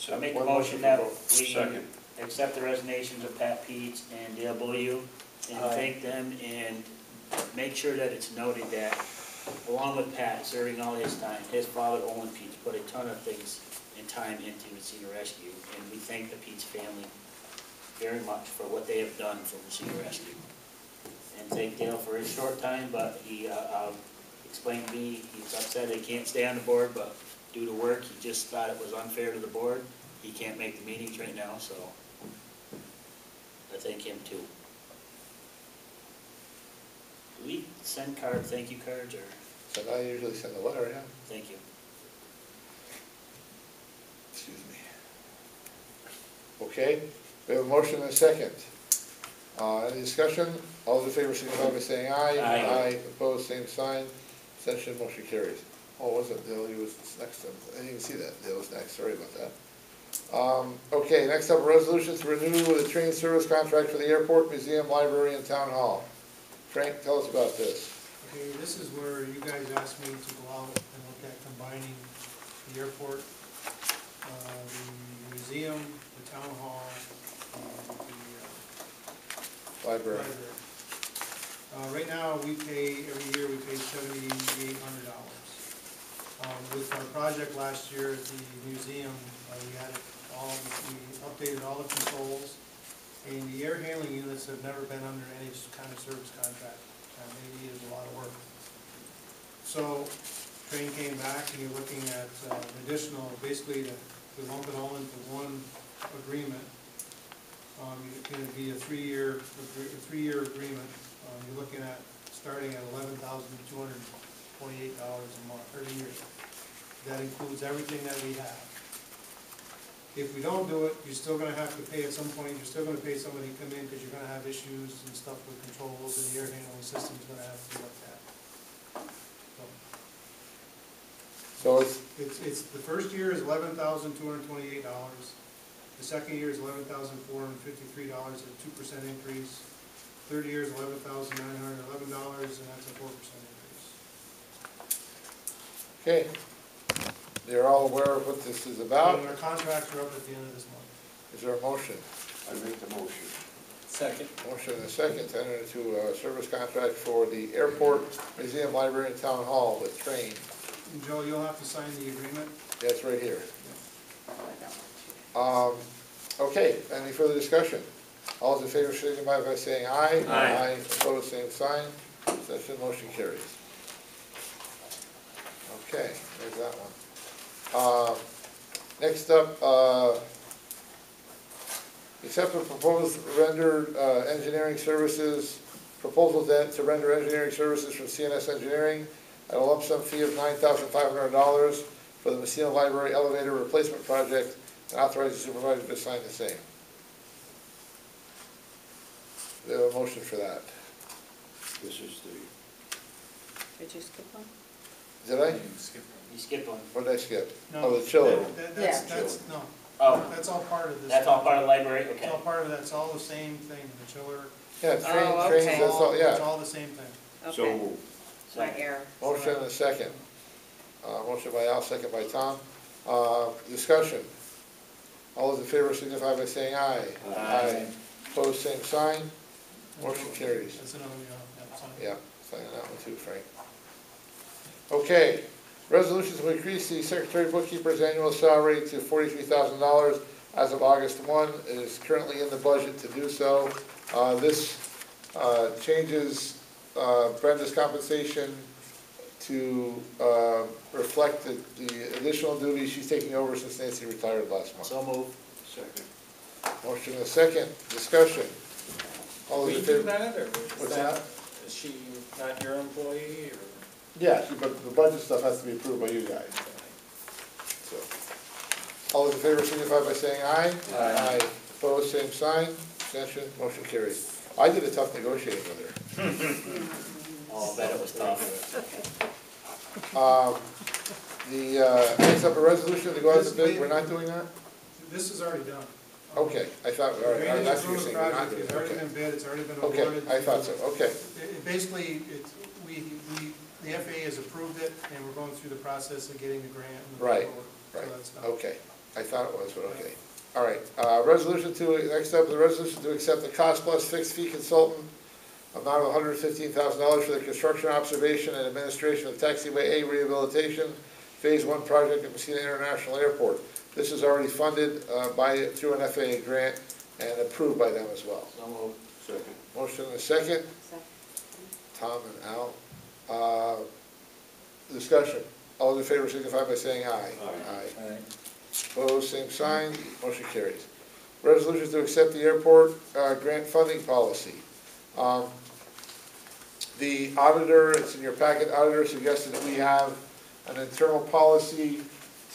I make a One motion that for we second. accept the resignations of Pat Peets and Dale Beaulieu and Aye. thank them and make sure that it's noted that along with Pat serving all his time, his father Owen Peets put a ton of things and time into Massena Rescue, and we thank the Peets family very much for what they have done for Massena Rescue. And thank Dale for his short time, but he explained to me he's upset he can't stay on the board, but due to work, he just thought it was unfair to the board. He can't make the meetings right now, so I thank him too. Do we send thank you cards, or? So I usually send a letter, yeah. Thank you. Excuse me. Okay, we have a motion and a second. Any discussion? All those in favor signify by saying aye. Aye. Opposed, same sign. Abstention, motion carries. Oh, was it Dale? He was next. I didn't even see that. Dale was next. Sorry about that. Okay, next up, a resolution to renew the train service contract for the airport, museum, library, and town hall. Frank, tell us about this. Okay, this is where you guys asked me to go out and look at combining the airport, the museum, the town hall, and the Library. Right now, we pay, every year, we pay $7,800. With our project last year at the museum, we updated all the controls, and the air handling units have never been under any kind of service contract. Maybe it's a lot of work. So, Train came back, and you're looking at an additional, basically, to lump it all into one agreement. It's going to be a three-year agreement. You're looking at starting at $11,228 a month, per year. That includes everything that we have. If we don't do it, you're still going to have to pay at some point. You're still going to pay somebody to come in because you're going to have issues and stuff with controls, and the air handling system is going to have to be looked at. So It's the first year is $11,228. The second year is $11,453, a 2% increase. Third year is $11,911, and that's a 4% increase. okay, you're all aware of what this is about. And our contracts are up at the end of this month. Is there a motion? I make the motion. Second. Motion and a second to enter into a service contract for the airport, museum, library, and town hall with Train. And Joe, you'll have to sign the agreement. That's right here. Okay, any further discussion? All those in favor signify by saying aye. Aye. Opposed, same sign. Abstention, motion carries. Okay, there's that one. Next up, accept the proposed rendered engineering services, proposal to render engineering services from CNS Engineering at a lump sum fee of $9,500 for the Massena Library Elevator Replacement Project, and authorize the supervisor to sign the same. We have a motion for that. This is the, Did you skip one? Did I? You skipped one. What did I skip? No, Oh, the chiller. No, Oh, that's all part of this. that's all part of the library? It's Okay. all part of that, it's all the same thing, the chiller. Yeah, train, Oh, trains, okay. that's all, It's yeah. all the same thing. so Okay, moved. my error. Motion and a second. Motion by Al, second by Tom. Discussion. All those in favor signify by saying aye. Aye. Opposed, same sign. Motion carries. That's another, yeah, sign. Yeah, sign that one too, Frank. Okay, resolution to increase the secretary bookkeeper's annual salary to $43,000 as of August 1. It is currently in the budget to do so. This changes Brenda's compensation to reflect the additional duties she's taking over since Nancy retired last month. So moved. Second. Motion and a second, discussion. All those We in do favor? that, or What's is that? is she not your employee, or? Yeah, but the budget stuff has to be approved by you guys. So, all those in favor signify by saying aye. Aye. Opposed, same sign. Abstention, motion carries. I did a tough negotiating with her. Oh, I bet it was tough. Next up, a resolution to go out to bid. We're not doing that? This is already done. Okay, I thought, all right, Drainage that's what you're saying. improvement We're not project doing has it. already Okay. been bid, it's already been Okay, awarded. I thought so, okay. Basically, the FAA has approved it, and we're going through the process of getting the grant and the Right, paperwork. Right, So that's done. okay. I thought it was, but okay. All right, next up, the resolution to accept the cost plus fixed fee consultant amount of $115,000 for the construction, observation, and administration of taxiway A rehabilitation, Phase 1 project at Massena International Airport. This is already funded through an FAA grant and approved by them as well. So moved. Second. Motion and a second. Second. Tom and Al. Discussion. All those in favor signify by saying aye. Aye. Aye. Opposed, same sign. Motion carries. Resolution to accept the airport grant funding policy. The auditor, it's in your packet, auditor suggested that we have an internal policy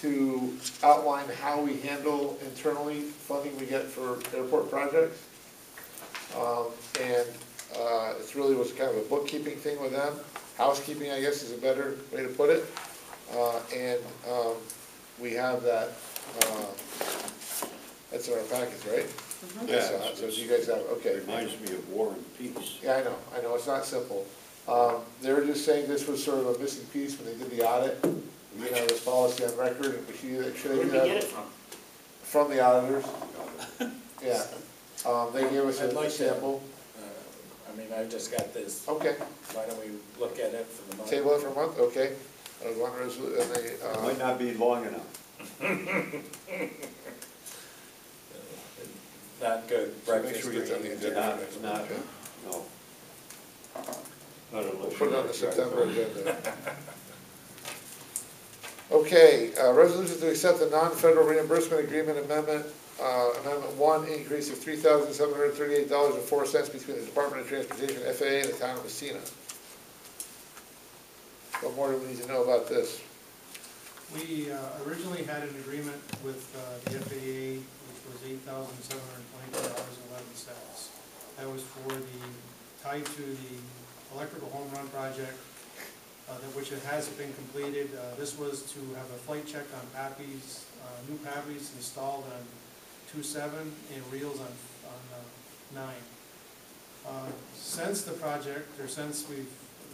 to outline how we handle internally funding we get for airport projects. And it really was kind of a bookkeeping thing with them. Housekeeping, I guess, is a better way to put it. We have that, that's in our packets, right? Yeah, So you guys have, okay. Reminds me of War and Peace. Yeah, I know, it's not simple. They were just saying this was sort of a missing piece when they did the audit. We have this policy on record, and should they Where do did we get it that? from? From the auditors, yeah. They gave us I'd like a to- sample. I mean, I just got this, Okay, why don't we look at it for the moment? table it for a month, okay. One resolution, and It might not be long enough. Not good So make breakfast sure we get that on the eating agenda. dinner. Not, no. Not we'll unless put it on you the September like agenda. Okay, resolution to accept the non-federal reimbursement agreement amendment, Amendment 1, increase of $3,738.04 between the Department of Transportation, FAA, and the town of Massena. What more do we need to know about this? We originally had an agreement with the FAA, which was $8,722.11. That was for tied to the electrical home run project, which it has been completed. This was to have a flight check on PAPIs, new PAPIs installed on 2.7 and reels on 9. Since the project, or since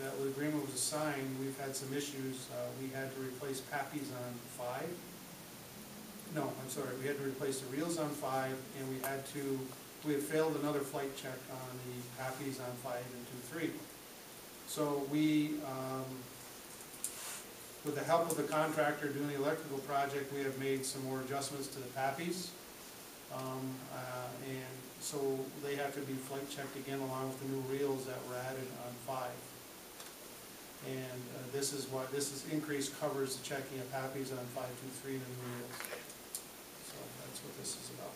that agreement was signed, we've had some issues. We had to replace PAPIs on 5. No, I'm sorry, we had to replace the reels on 5, and we had failed another flight check on the PAPIs on 5 and 2.3. So we, with the help of the contractor doing the electrical project, we have made some more adjustments to the PAPIs. And so they have to be flight checked again along with the new reels that were added on 5. And this increase covers the checking of PAPIs on 523 and the new reels. So that's what this is about.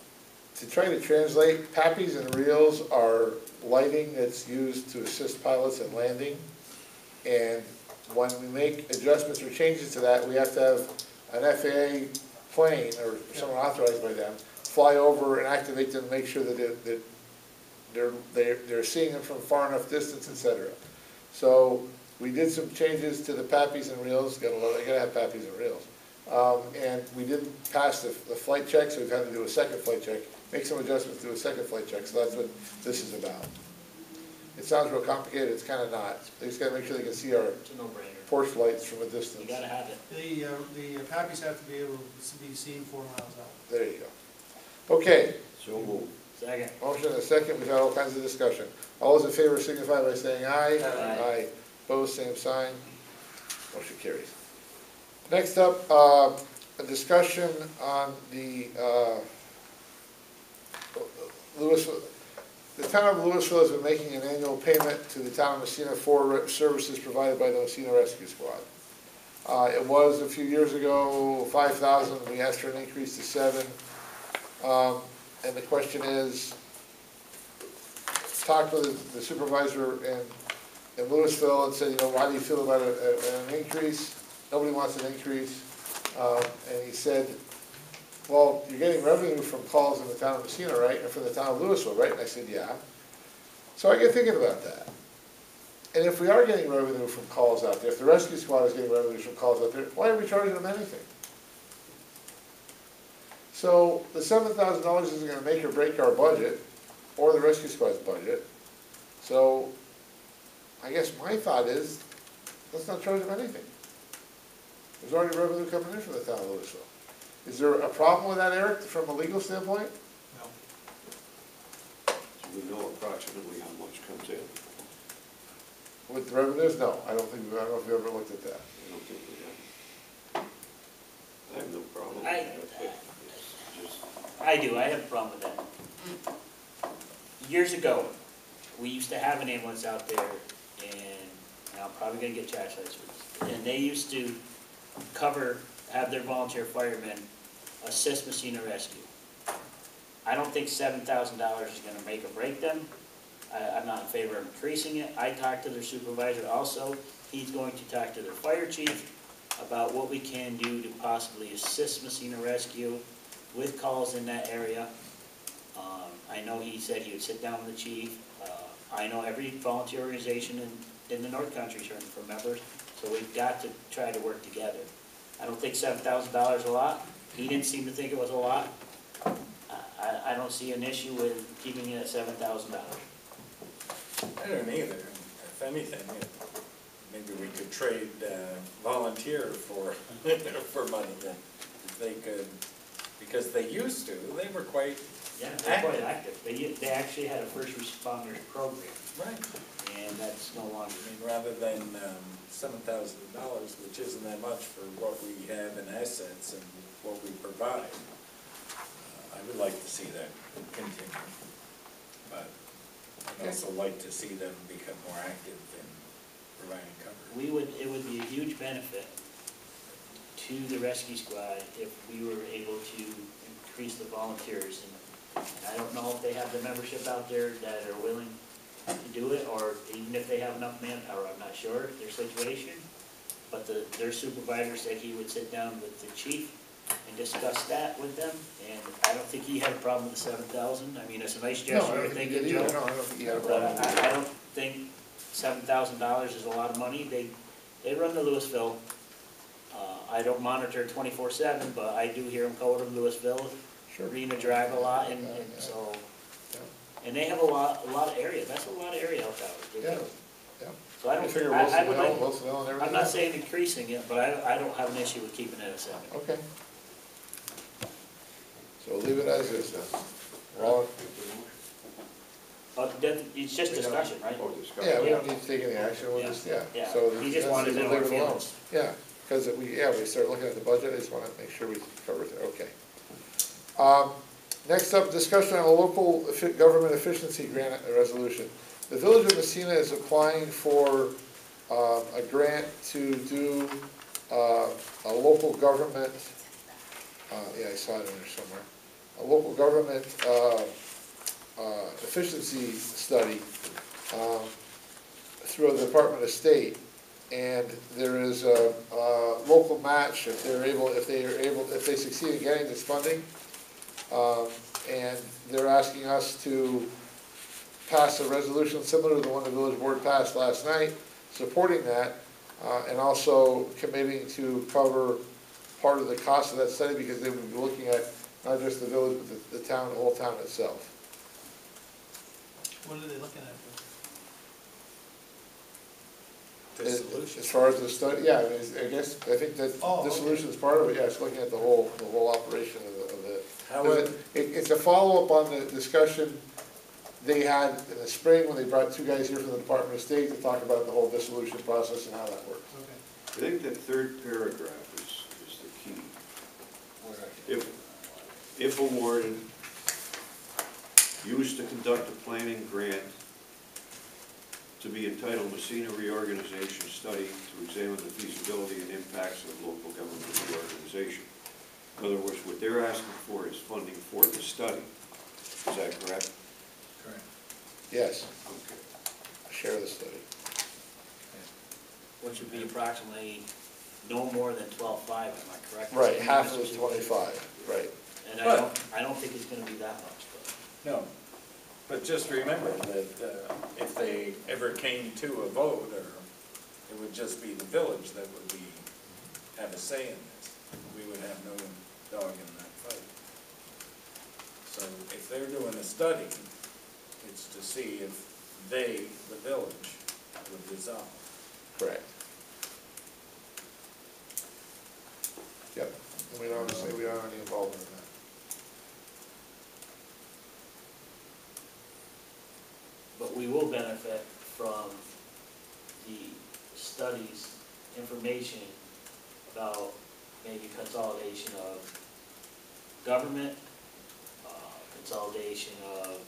To try to translate, PAPIs and reels are lighting that's used to assist pilots in landing. And when we make adjustments or changes to that, we have to have an FAA plane or someone authorized by them fly over and activate them to make sure that they're seeing them from far enough distance, etc. So we did some changes to the PAPIs and reels. They gotta have PAPIs and reels. And we didn't pass the flight check, so we've had to do a second flight check, make some adjustments, do a second flight check. So that's what this is about. It sounds real complicated, it's kind of not. They just gotta make sure they can see our It's a no-brainer. porch lights from a distance. You gotta have it. The PAPIs have to be able to be seen 4 miles out. There you go. Okay, So moved. Second. motion and a second, we've had all kinds of discussion. All those in favor signify by saying aye. Aye. Opposed, same sign. Motion carries. Next up, a discussion on the Louisville. The town of Louisville has been making an annual payment to the town of Massena for services provided by the Massena Rescue Squad. It was a few years ago, $5,000. We asked for an increase to $7,000. And the question is, talked with the supervisor in Louisville and said, why do you feel about an increase? Nobody wants an increase. And he said, well, you're getting revenue from calls in the town of Massena, right? And from the town of Louisville, right? And I said, yeah. So I get thinking about that. And if we are getting revenue from calls out there, if the rescue squad is getting revenue from calls out there, why are we charging them anything? So the $7,000 isn't going to make or break our budget or the rescue squad's budget. So I guess my thought is, let's not charge them anything. There's already revenue coming in from the town of Louisville. Is there a problem with that, Eric, from a legal standpoint? No. Do we know approximately how much comes in? With the revenues? No, I don't know if you ever looked at that. I don't think we have. I have no problem with I- that, but it's just, I do, I have a problem with that. Years ago, we used to have an ambulance out there, and I'm probably gonna get chastised for this, and they used to have their volunteer firemen assist Messina Rescue. I don't think $7,000 is gonna make or break them. I'm not in favor of increasing it. I talked to their supervisor also. He's going to talk to their fire chief about what we can do to possibly assist Messina Rescue with calls in that area. I know he said he would sit down with the chief. I know every volunteer organization in the North Country is looking for members, so we've got to try to work together. I don't think $7,000 is a lot. He didn't seem to think it was a lot. I don't see an issue with keeping it at $7,000. I don't either. If anything, maybe we could trade volunteer for, for money then. If they could, because they used to, they were quite, Yeah, they're quite active. They actually had a first responders program, right. and that's no longer. I mean, rather than $7,000, which isn't that much for what we have in assets and what we provide, I would like to see that continue. But I'd also like to see them become more active in providing cover. It would be a huge benefit to the rescue squad if we were able to increase the volunteers. And I don't know if they have the membership out there that are willing to do it, or even if they have enough manpower, I'm not sure their situation. But their supervisor said he would sit down with the chief and discuss that with them, and I don't think he had a problem with the 7,000. I mean, it's a nice No, I gesture, I don't think think, he did either. Joe. No, I don't think he had a But problem with it. I don't think $7,000 is a lot of money. They run to Louisville. I don't monitor 24/7, but I do hear them call to Louisville, Sure. Rena drive a lot, and Yeah. so, Yeah. and they have a lot of area. That's a lot of area out there. Yeah, yeah. So I You don't, figure I Wilson would Hill, like, Wilson Hill and everything I'm not else? saying increasing it, but I don't have an issue with keeping it at 7. Okay. So we'll leave it as is then. Well, It's just discussion, right? oh, discussion. yeah, we don't need to take any action, we'll Yeah. just, yeah. Yeah. So He just wanted to know leave our it alone. feelings. Yeah, because we start looking at the budget, I just want to make sure we cover it, okay. Next up, discussion on a local government efficiency grant resolution. The Village of Massena is applying for a grant to do a local government, yeah, I saw it in there somewhere, a local government efficiency study through the Department of State. And there is a local match if they succeed in getting this funding. And they're asking us to pass a resolution similar to the one the village board passed last night, supporting that, and also committing to cover part of the cost of that study, because they would be looking at not just the village, but the town, the whole town itself. What are they looking at? As far as the study, yeah, I mean, I think that Oh, okay. dissolution is part of it, yeah, it's looking at the whole operation of the. However, It's a follow-up on the discussion they had in the spring when they brought two guys here from the Department of State to talk about the whole dissolution process and how that works. Okay. I think that third paragraph is the key. If awarded, used to conduct a planning grant to be entitled Massena Reorganization Study to examine the feasibility and impacts of local government reorganization. In other words, what they're asking for is funding for the study. Is that correct? correct. Yes, Okay. share the study. Which would be approximately no more than 12.5, am I correct? Right, half of it's 25, right. And But- I don't think it's gonna be that much, but. No, but just remember that if they ever came to a vote, or it would just be the village that would have a say in this. We would have no dog in that fight. So if they're doing a study, it's to see if they, the village, would resolve. Correct. Yep, and we don't say we don't have any involvement in that. But we will benefit from the studies, information about maybe consolidation of government, consolidation of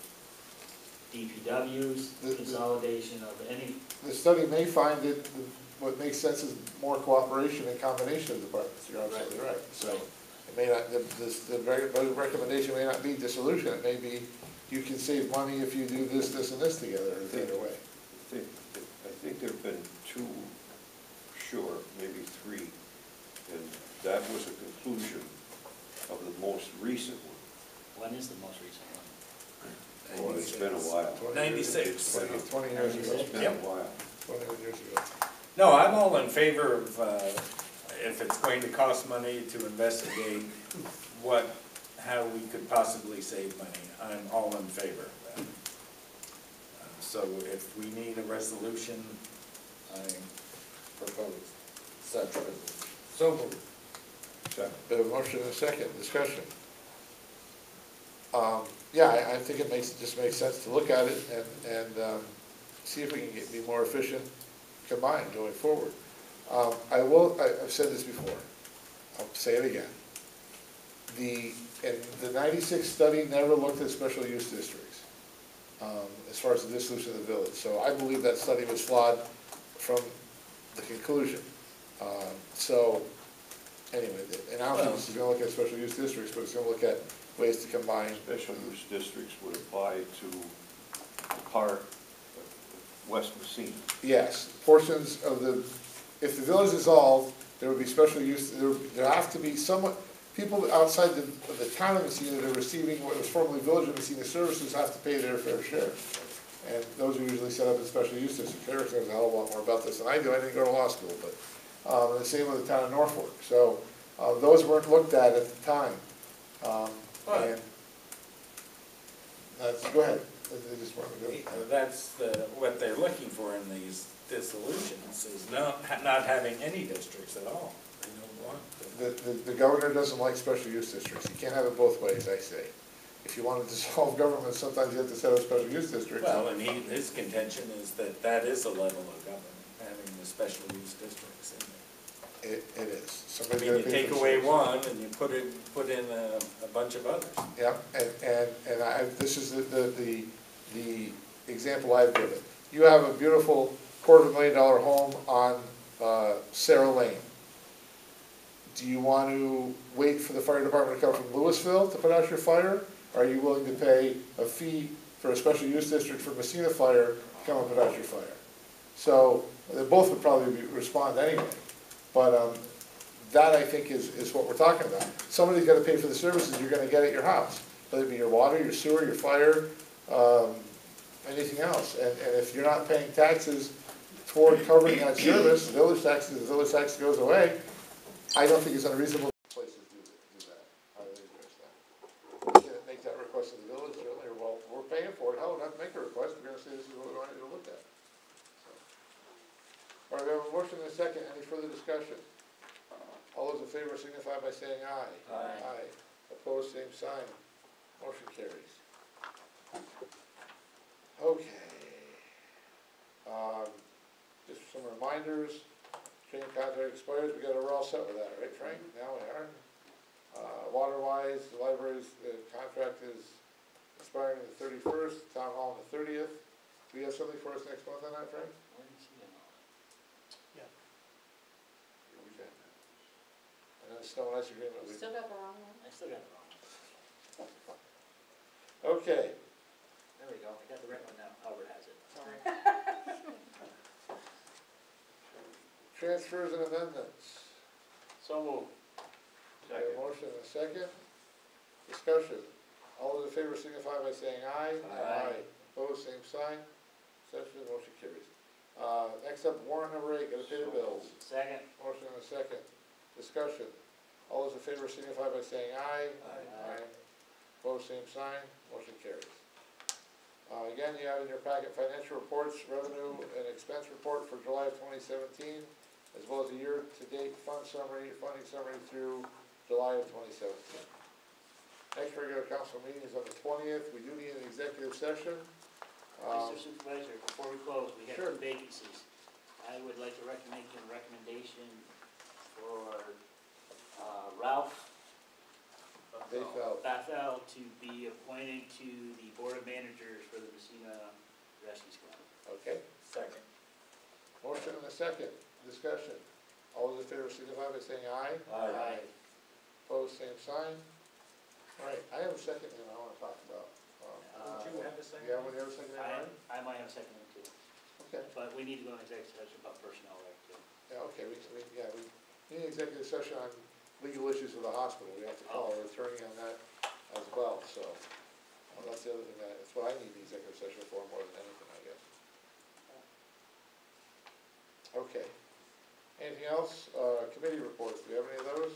DPWs, consolidation of any, The study may find that what makes sense is more cooperation and combination of departments, you're absolutely right. So it may not, the recommendation may not be dissolution, it may be you can save money if you do this, this, and this together, or the other way. I think there've been two, sure, maybe three, and that was a conclusion of the most recent one. when is the most recent one? Oh, it's been a while. 96. 20 years ago. It's been a while. 20 years ago. No, I'm all in favor of, if it's going to cost money to investigate how we could possibly save money, I'm all in favor of that. So if we need a resolution, I propose such resolution. So moved. We have a motion and a second, discussion. Yeah, I think it just makes sense to look at it and see if we can be more efficient combined going forward. I've said this before, I'll say it again. The 96 study never looked at special use districts as far as the dissolution of the village. So I believe that study was flawed from the conclusion. So anyway, and I don't think this is going to look at special use districts, but it's going to look at ways to combine. Special use districts would apply to the part of West Messina. Yes, portions of if the village dissolved, there would be special use, there have to be people outside the town of Messina that are receiving what was formerly Village of Messina services have to pay their fair share. And those are usually set up in special use districts. Eric knows a hell of a lot more about this than I do. I didn't go to law school, but the same with the town of Norfolk. So those weren't looked at the time. And go ahead. They just weren't doing it. That's what they're looking for in these dissolutions, is not having any districts at all. They don't want them. The governor doesn't like special use districts. You can't have it both ways, I say. If you want to dissolve government, sometimes you have to set up special use districts. Well, and his contention is that is a level of government, having the special use districts in there. It is. I mean, you take away one and you put in a bunch of others. Yeah, and this is the example I've given. You have a beautiful $250,000 home on Sarah Lane. Do you want to wait for the fire department to come from Louisville to put out your fire? Or are you willing to pay a fee for a special use district for Messina Fire to come and put out your fire? So they both would probably respond anyway. But that, I think, is what we're talking about. Somebody's got to pay for the services you're going to get at your house, whether it be your water, your sewer, your fire, anything else. And if you're not paying taxes toward covering that service, village tax goes away, I don't think it's unreasonable. Places do that. How do they address that? You can make that request to the village, certainly, or, well, we're paying for it. Hell, we're not to make a request. We're going to say this is what we want you to look at. So. All right, we have a motion and a second. Any further discussion? All those in favor signify by saying aye. Aye. Opposed, same sign. Motion carries. Okay. Just some reminders. Training contract expires. We're all set with that, right, Frank? Now we are. Water-wise, the library's contract is expiring on the 31st. Town hall on the 30th. Do you have something for us next month on that, Frank? Yeah. Okay. And then snow and ice agreement. You still got the wrong one? I still got it wrong. Okay. There we go, I got the right one now, Albert has it. Sorry. Transfers and amendments. So moved. We have a motion and a second. Discussion. All those in favor signify by saying aye. Aye. Opposed, same sign. Abstention, motion carries. Next up, warrant number 8, gotta pay the bills. Second. Motion and a second. Discussion. All those in favor signify by saying aye. Aye. Opposed, same sign. Motion carries. Again, you have in your packet financial reports, revenue and expense report for July of 2017, as well as a year-to-date funding summary through July of 2017. Next regular council meeting is on the 20th. We do need an executive session. Mr. Supervisor, before we close, we have Sure. 2 vacancies. I would like to make a recommendation for Ralph Bethel to be appointed to the Board of Managers for the Massena Rescue Squad. Okay, Second. motion and a second, discussion. All those in favor signify by saying aye. Aye. Opposed, same sign. All right, I have a second thing I want to talk about. Don't you have a second? Yeah, would you have a second, Ryan? I might have a second one too, Okay, but we need to go into executive session about personnel there too. yeah, okay, we need an executive session on legal issues with the hospital. We have to call our attorney on that as well, so that's the other thing, that's what I need the executive session for more than anything, I guess. Okay. Anything else? Committee reports, do you have any of those?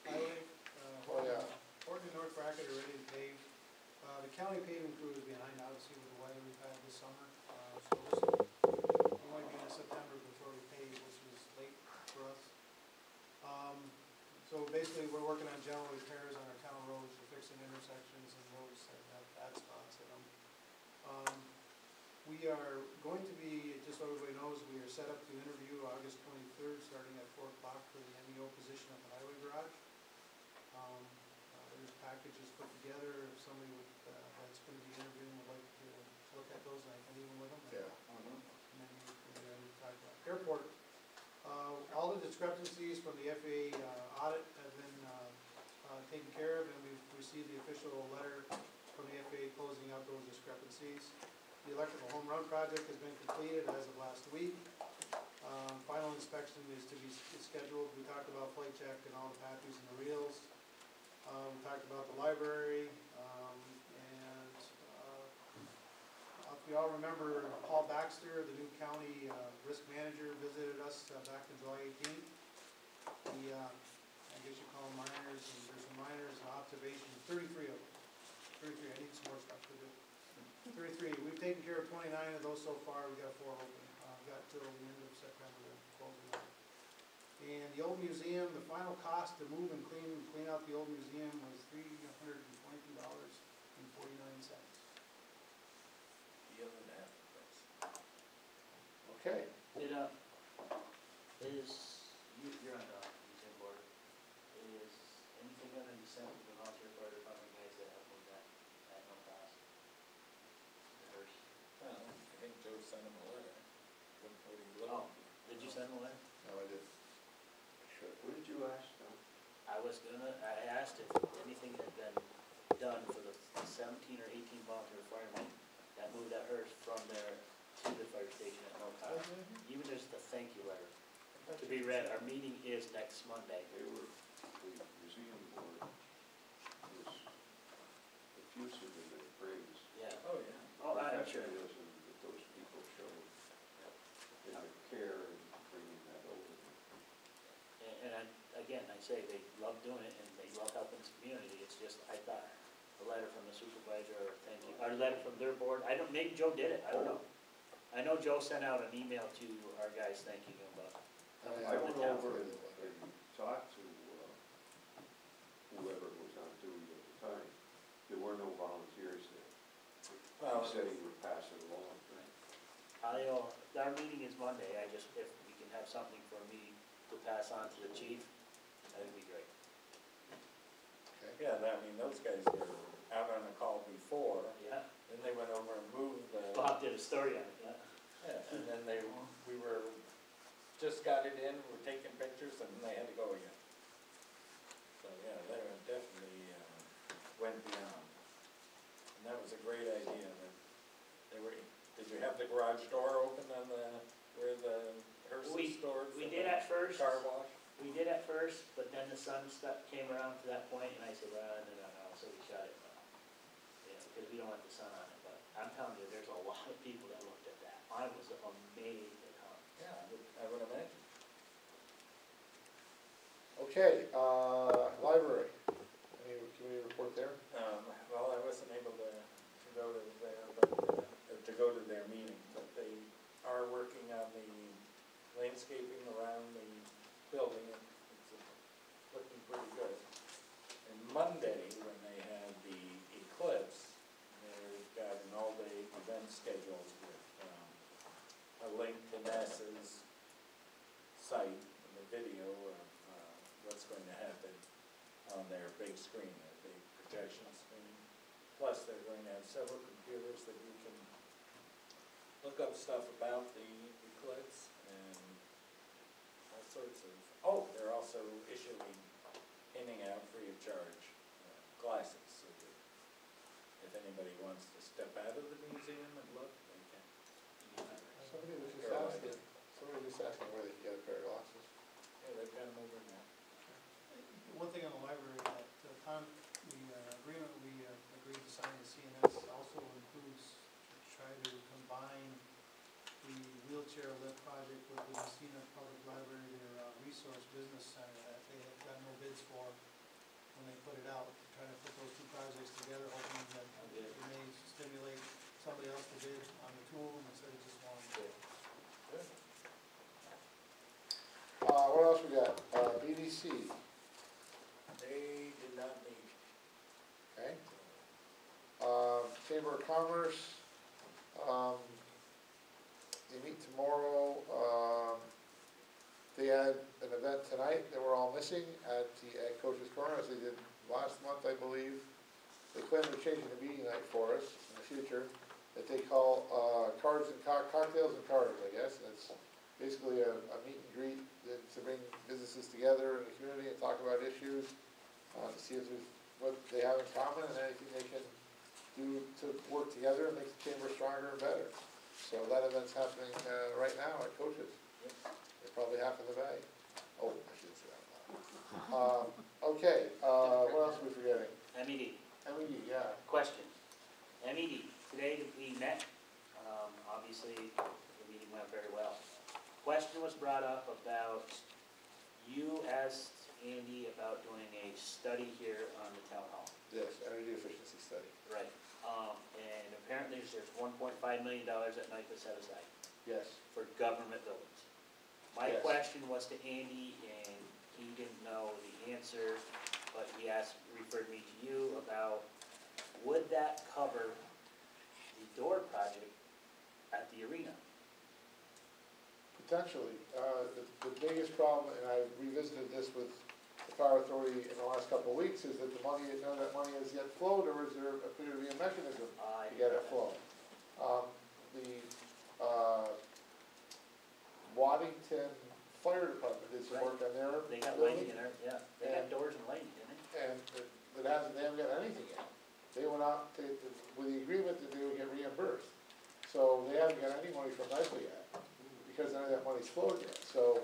Highway, Oh, yeah. Horton and North Bracket are ready to pave. The county paving crew is behind, obviously, with the weather we've had this summer. So we might be in September before we pave, which was late for us. So basically, we're working on general repairs on our town roads, we're fixing intersections and roads that have bad spots in them. We are going to be, just so everybody knows, we are set up to interview August 23rd, starting at 4 o'clock for the MEO position at the highway garage. There's packages put together, if somebody that's going to be interviewing would like to look at those, I can leave them with them. Yeah. And then we can talk about airport. All the discrepancies from the FAA audit have been taken care of, and we've received the official letter from the FAA closing out those discrepancies. The electrical home run project has been completed as of last week. Final inspection is to be scheduled. We talked about flight check and all the patches and the reels. We talked about the library, and if you all remember, Paul Baxter, the new county risk manager, visited us back in July 18th. He, I guess you call them minors, and there's some minors and observations, 33 of them. 33, I need some more stuff to do. 33, we've taken care of 29 of those so far, we've got 4 open. We've got till the end of September to close them out. And the old museum, the final cost to move and clean out the old museum was $322.49. Deal and half the price. Okay, You're on the museum board, is anything going to be sent to the volunteer fire department guys that help with that at no cost? First. Well, I think Joe sent him a letter. What are you looking Oh, for? did you send them a letter? no, I didn't. Sure. What did you ask them? I asked if anything had been done for the 17 or 18 volunteer firemen that moved that hearse from there to the fire station at no cost. Even just a thank you letter to be read. Our meeting is next Monday. The museum board was effusive in their praise. Yeah. Oh, yeah. Oh, I'm sure. Professionalism that those people showed in their care and bringing that over. And again, I say they love doing it and they love helping this community. It's just, I thought a letter from the supervisor or thank you, or a letter from their board. Maybe Joe did it, I don't know. I know Joe sent out an email to our guys thanking him, but. I went over and talked to whoever was on duty at the time. There were no volunteers there. Well, He said he would pass it along. Our meeting is Monday, if we can have something for me to pass on to the chief, that'd be great. Okay. Yeah, I mean, those guys were out on a call before, Yeah, then they went over and moved the, Bob did a story on it, yeah. yeah, and then we were, just got it in, we're taking pictures, and then they had to go again. So, yeah, they were definitely went beyond. And that was a great idea, that they were, did you have the garage door open on where the hearse is stored? We for did the at first. Car wash? We did at first, but then the sun came around to that point, and I said, well, no, so we shut it. Because we don't want the sun on it, but I'm telling you, there's a lot of people that looked at that. I was amazed at how. Yeah, I would imagine. Okay, library. Any committee report there? Well, I wasn't able to go to there, but to go to their meeting, but they are working on the landscaping around the building, and it's looking pretty good. screen, a big projection screen. Plus, they're going to have several computers that you can look up stuff about the eclipse and all sorts of, oh, they're also issuing, handing out free of charge glasses, so that if anybody wants to step out of the museum and look, they can. Somebody was just asking where they could get a pair of glasses. Yeah, they've got them over now. One thing on the library, that the agreement we agreed to sign with CNS also includes to try to combine the wheelchair lift project with the Massena Public Library, their resource business center that they had got no bids for when they put it out. Trying to put those two projects together, hoping that it may stimulate somebody else to bid on the two of them instead of just one. What else we got? BDC, They did not meet. okay. Chamber of Commerce, they meet tomorrow. They had an event tonight, they were all missing at Coach's Corner, as they did last month, I believe. They plan on changing the meeting night for us in the future, that they call cards and cocktails and cards, I guess. And it's basically a meet and greet to bring businesses together in the community and talk about issues, to see if there's what they have in common and anything they can do to work together and make the chamber stronger and better. So that event's happening right now at Coach's. They're probably half in the bag. Oh, I shouldn't say that loud. Okay, what else are we forgetting? MED, MED, yeah. question. MED, today we met, obviously the meeting went very well. Question was brought up about, you asked Andy about doing a study here on the town hall. Yes, energy efficiency study. Right, and apparently there's $1.5 million that might be set aside Yes. for government buildings. My Yes. question was to Andy, and he didn't know the answer, but he referred me to you about, would that cover the door project at the arena? Potentially. The biggest problem, and I revisited this with the Power Authority in the last couple of weeks, is that none of that money has yet flowed, or is there appear to be a mechanism to get it flowing? The Waddington Fire Department did some work on their They got building, lighting in there, yeah, they got doors and lighting, didn't they? and they haven't got anything yet. They went out with the agreement that they would get reimbursed. So they haven't got any money from NYSERDA yet, because none of that money's flowed yet. So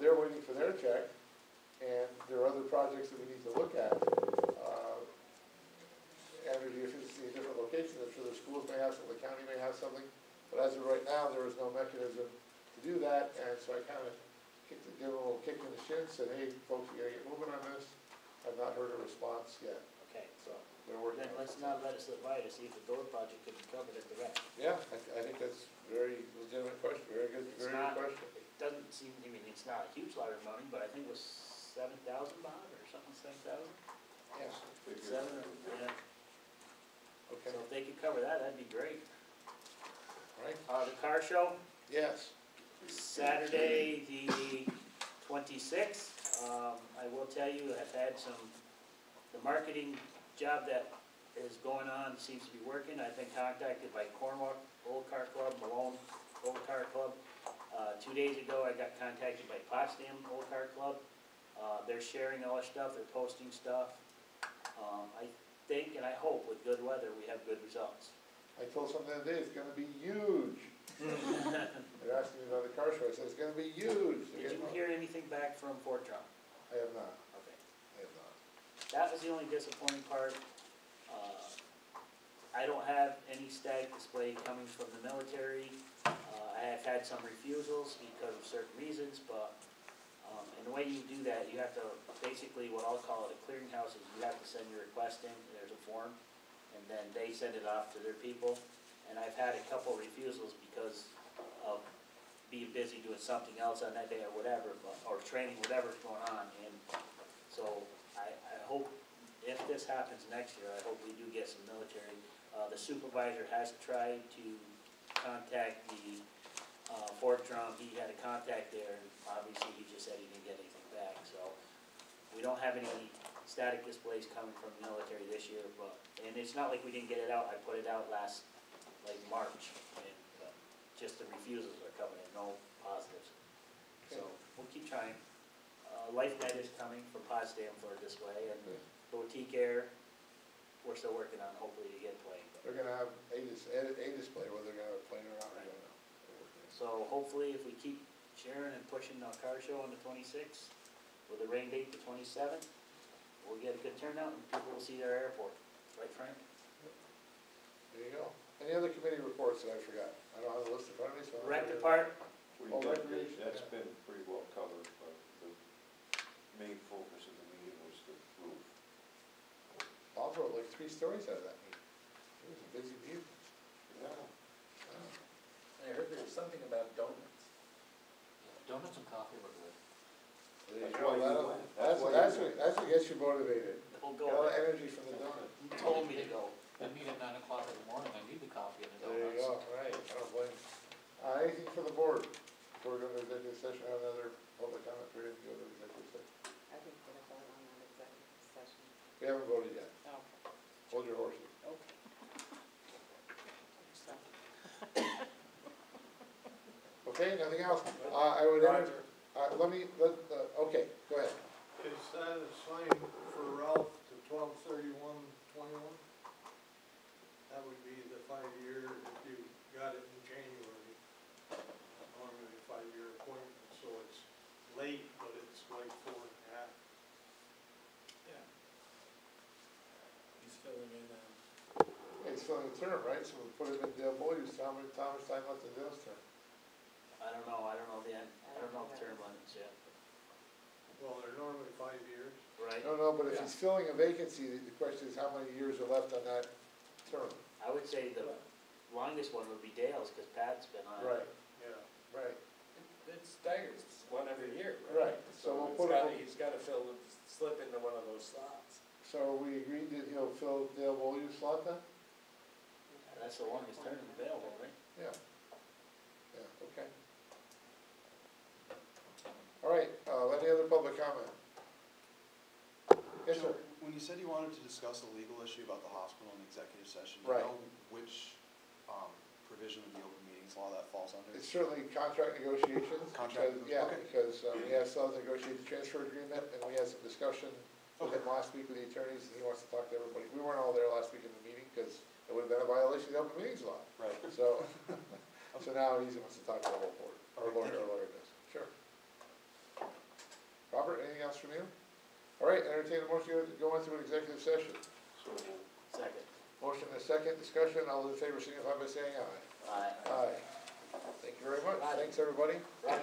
they're waiting for their check, and there are other projects that we need to look at. Energy efficiency in different locations, I'm sure the schools may have something, the county may have something, but as of right now, there is no mechanism to do that, and so I kind of gave them a little kick in the shin, said, hey, folks, you gotta get moving on this. I've not heard a response yet, Okay, so they're working then on it. let's not let it slip by to see if the door project could be covered at the rec. Yeah, I think that's a very legitimate question, very good question. It doesn't seem, I mean, it's not a huge lot of money, but I think it was 7,000 baht or something, 7,000? Yeah, Seven, yeah. okay, So if they could cover that, that'd be great. right, The car show, yes, Saturday, the 26th. I will tell you, I've had the marketing job that is going on seems to be working. I've been contacted by Cornwall Old Car Club, Malone Old Car Club. 2 days ago, I got contacted by Potsdam Old Car Club. They're sharing all their stuff, they're posting stuff. I think and I hope with good weather, we have good results. I told someone the other day, it's gonna be huge. They're asking me about the car show, I said, it's gonna be huge. Did you hear anything back from Fort Drum? I have not, Okay. I have not. That was the only disappointing part. I don't have any stag display coming from the military. I have had some refusals because of certain reasons, but, and the way you do that, you have to, basically what I'll call it a clearinghouse is you have to send your request in, there's a form, and then they send it off to their people. And I've had a couple refusals because of being busy doing something else on that day or whatever, or training, whatever's going on. And so I hope, if this happens next year, I hope we do get some military. The supervisor has tried to contact the Fort Drum. He had a contact there, and obviously he just said he didn't get anything back. So we don't have any static displays coming from the military this year, but, and it's not like we didn't get it out, I put it out last, like, March, and, just the refusals are coming in, no positives. So, we'll keep trying. LifeNet is coming from Potsdam for a display, and Boutique Air, we're still working on, hopefully to get playing. They're gonna have a display, whether they're gonna have a plane or not, we don't know. So hopefully if we keep sharing and pushing the car show on the 26th, with the rain date the 27th, we'll get a good turnout and people will see our airport. Right, Frank? There you go. Any other committee reports that I forgot? I don't have the list in front of me, so. Rec department, We Oh, did, recreation, that's yeah. been pretty well covered, but the main focus of the meeting was the roof. Bob wrote like 3 stories out of that meeting. It was a busy meeting. Yeah. I heard there was something about donuts. Donuts and coffee were good. There you That's go. why you That'll- went. That's what gets you motivated. we'll Get all go. the energy from the donut. You told me to go. They meet at 9 o'clock in the morning, I need the coffee and the donuts. There you go, right, I don't blame you. Anything for the board? Before we go to executive session, have another public comment period, go to executive session. I think we're gonna vote on that executive session. We haven't voted yet. Okay. Hold your horses. Okay. So, Okay, nothing else? I would enter, Roger. okay, go ahead. Is that a sign for Ralph to 12/31/21? That would be the 5-year, if you got it in January, normally a 5-year appointment, so it's late, but it's like 4.5. Yeah. He's filling in, It's filling the term, right, so we'll put him in Dale Boyer's term, Thomas time left in Dale's term. I don't know the end, I don't know the term limits yet. Well, they're normally 5 years. Right? No, but if he's filling a vacancy, the question is how many years are left on that term? I would say the longest one would be Dale's, because Pat's been on it. Right, Yeah. right. it staggers, it's one every year, Right, right? so we'll it's put gotta- him- He's gotta slip into one of those slots. So we agreed that he'll fill Dale Boyer's slot then? That's the longest term available, right? Yeah. Yeah, okay. All right, any other public comment? Yes, Joe, sir. when you said you wanted to discuss the legal issue about the hospital in executive session, do Right. you know which provision of the open meetings law that falls under? It's certainly contract negotiations. Contract because- Yeah, okay. because we have still to negotiate the transfer agreement, and we had some discussion with him last week with the attorneys, and he wants to talk to everybody. We weren't all there last week in the meeting, because it would have been a violation of the open meetings law. Right. So, so now he wants to talk to the whole board, or lawyer does. Sure. Robert, anything else from you? All right, entertain a motion to go into an executive session. So Second. Motion and a second, discussion, all those in favor signify by saying aye. Aye. Aye. Thank you very much, Aye. thanks, everybody. Roger.